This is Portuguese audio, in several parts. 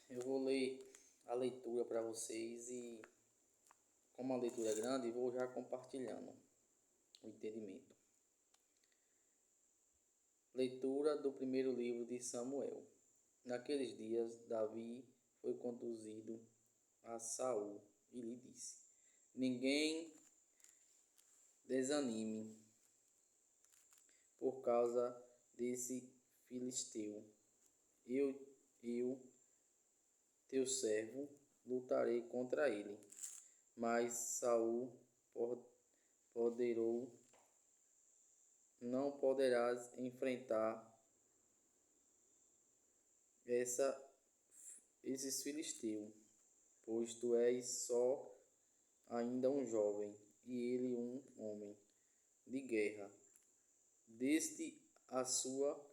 Eu vou ler a leitura para vocês e, como a leitura é grande, vou já compartilhando o entendimento. Leitura do primeiro livro de Samuel. Naqueles dias, Davi foi conduzido a Saul e lhe disse: Ninguém desanime por causa desse filisteu. Eu, teu servo, lutarei contra ele. Mas Saul ponderou: Não poderás enfrentar esses filisteus, pois tu és só ainda um jovem, e ele um homem de guerra. Desde a sua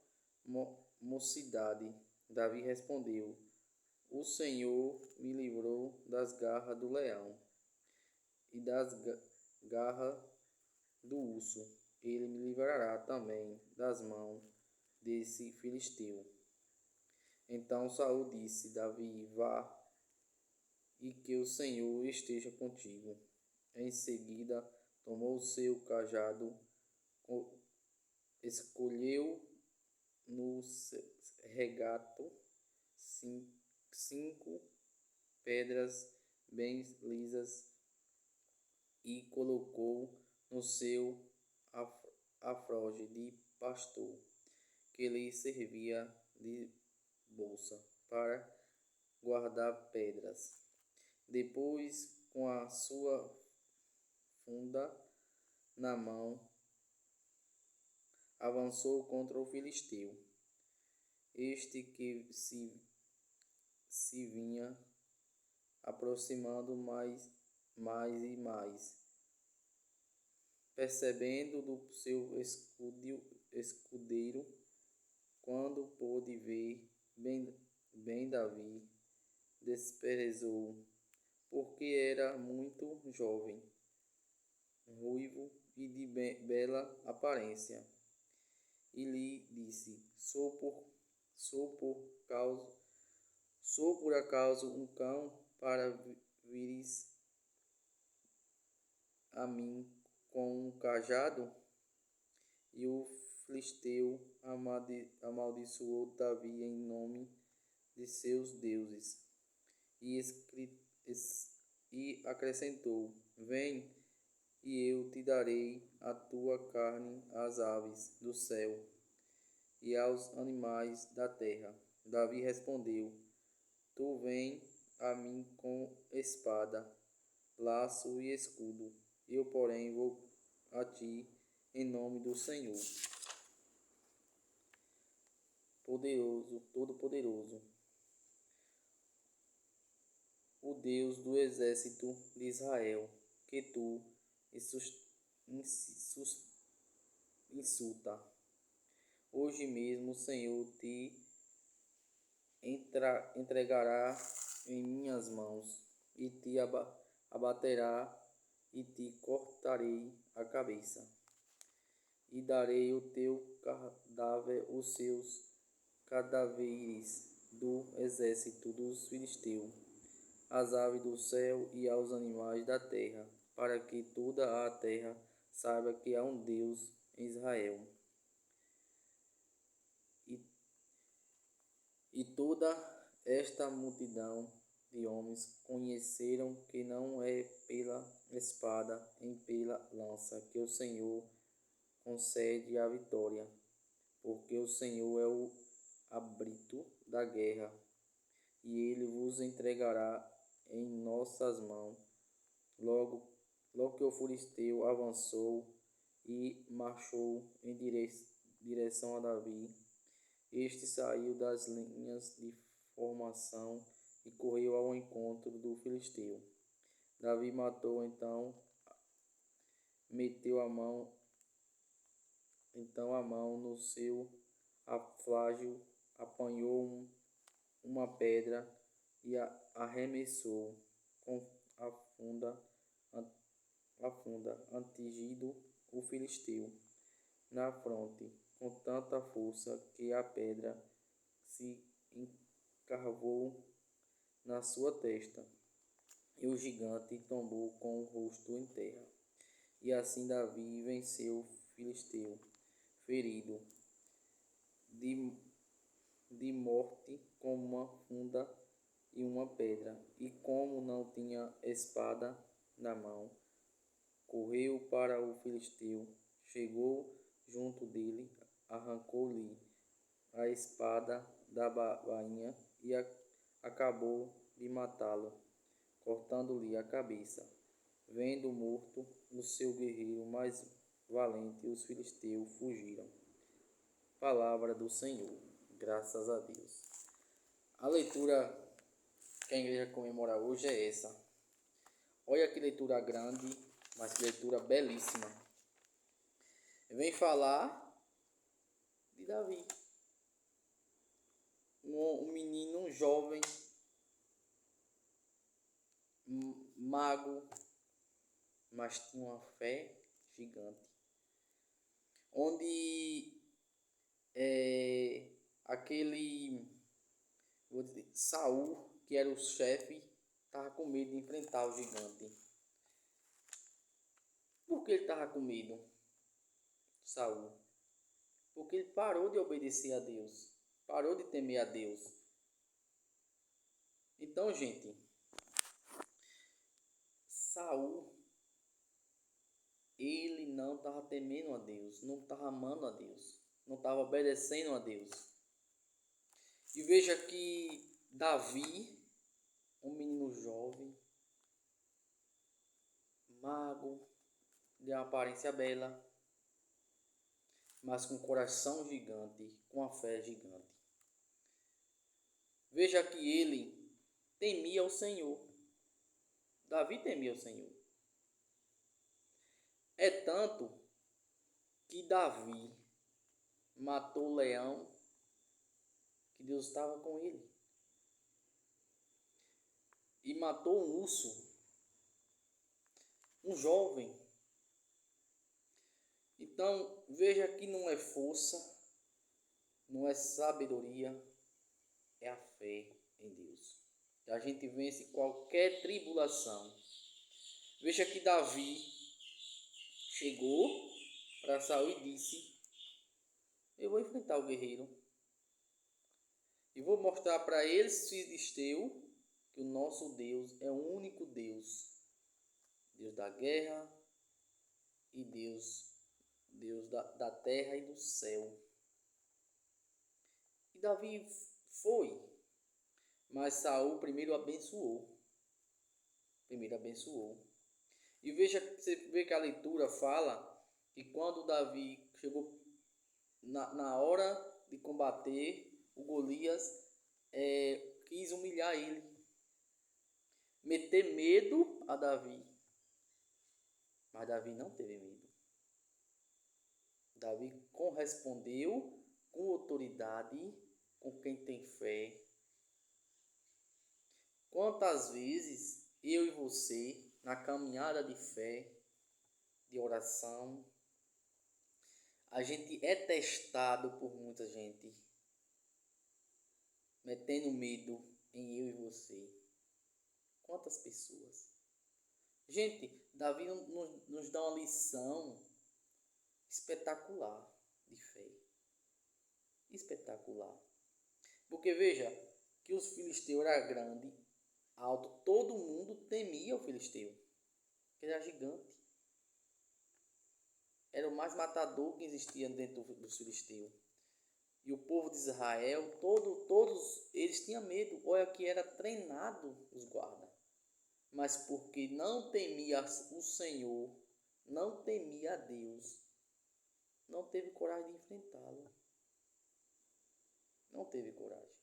mocidade, Davi respondeu: O Senhor me livrou das garras do leão e das garras do urso. Ele me livrará também das mãos desse filisteu. Então Saul disse: Davi, vá, e que o Senhor esteja contigo. Em seguida, tomou seu cajado, escolheu no regato 5 pedras bem lisas e colocou no seu alforje de pastor, que lhe servia de bolsa para guardar pedras. Depois, com a sua funda na mão, avançou contra o filisteu. Este que se vinha aproximando mais e mais. Percebendo do seu escudeiro, quando pôde ver bem Davi, desprezou, porque era muito jovem, ruivo e de bela aparência, e lhe disse: Sou por acaso um cão para vires a mim com um cajado? E o filisteu amaldiçoou Davi em nome de seus deuses e acrescentou: Vem, e eu te darei a tua carne às aves do céu e aos animais da terra. Davi respondeu: Tu vem a mim com espada, laço e escudo. Eu, porém, vou a ti em nome do Senhor, Todo-Poderoso, o Deus do exército de Israel, que tu insulta. Hoje mesmo o Senhor te entregará em minhas mãos, e te abaterá, e te cortarei a cabeça. E darei o teu cadáver aos seus cadáveres do exército dos filisteus, às aves do céu e aos animais da terra, para que toda a terra saiba que há um Deus em Israel. E toda esta multidão de homens conheceram que não é pela espada nem pela lança que o Senhor concede a vitória, porque o Senhor é o árbitro da guerra, e ele vos entregará em nossas mãos. Logo que o filisteu avançou e marchou em direção a Davi, este saiu das linhas de formação e correu ao encontro do filisteu. Davi matou, meteu a mão no seu aflágio, apanhou uma pedra e a arremessou com a funda, atingindo o filisteu na fronte, com tanta força que a pedra se encravou na sua testa, e o gigante tombou com o rosto em terra. E assim Davi venceu o filisteu, ferido de, de morte com uma funda e uma pedra. E como não tinha espada na mão, correu para o filisteu, chegou junto dele, arrancou-lhe a espada da bainha e acabou de matá-lo, cortando-lhe a cabeça. Vendo morto o seu guerreiro mais valente, os filisteus fugiram. Palavra do Senhor. Graças a Deus. A leitura que a igreja comemora hoje é essa. Olha que leitura grande, mas que leitura belíssima. Vem falar de Davi. Um menino, um jovem, mago, mas tinha uma fé gigante. Onde aquele, vou dizer, Saul, que era o chefe, estava com medo de enfrentar o gigante. Por que ele estava com medo, Saul? Porque ele parou de obedecer a Deus, parou de temer a Deus. Então, gente, Saul, ele não estava temendo a Deus, não estava amando a Deus, não estava obedecendo a Deus. E veja que Davi, um menino jovem, mago, de uma aparência bela, mas com um coração gigante, com uma fé gigante. Veja que ele temia o Senhor. Davi temia o Senhor. É tanto que Davi matou o leão, que Deus estava com ele. E matou um urso, um jovem. Então, veja que não é força, não é sabedoria, é a fé em Deus. E a gente vence qualquer tribulação. Veja que Davi chegou para Saul e disse: eu vou enfrentar o guerreiro e vou mostrar para eles, filisteu, que o nosso Deus é o único Deus, Deus da guerra e Deus da terra e do céu. E Davi foi, mas Saul primeiro abençoou. E veja, você vê que a leitura fala que quando Davi chegou na hora de combater, o Golias quis humilhar ele, meter medo a Davi. Mas Davi não teve medo. Davi correspondeu com autoridade, com quem tem fé. Quantas vezes eu e você, na caminhada de fé, de oração, a gente é testado por muita gente, metendo medo em eu e você. Quantas pessoas? Gente, Davi nos dá uma lição espetacular de fé. Espetacular. Porque veja que os filisteus eram grandes, alto, todo mundo temia o filisteu. Ele era gigante. Era o mais matador que existia dentro dos filisteus. E o povo de Israel, todos eles tinham medo. Olha que era treinado os guardas. Mas porque não temia o Senhor, não temia a Deus, não teve coragem de enfrentá-lo. Não teve coragem.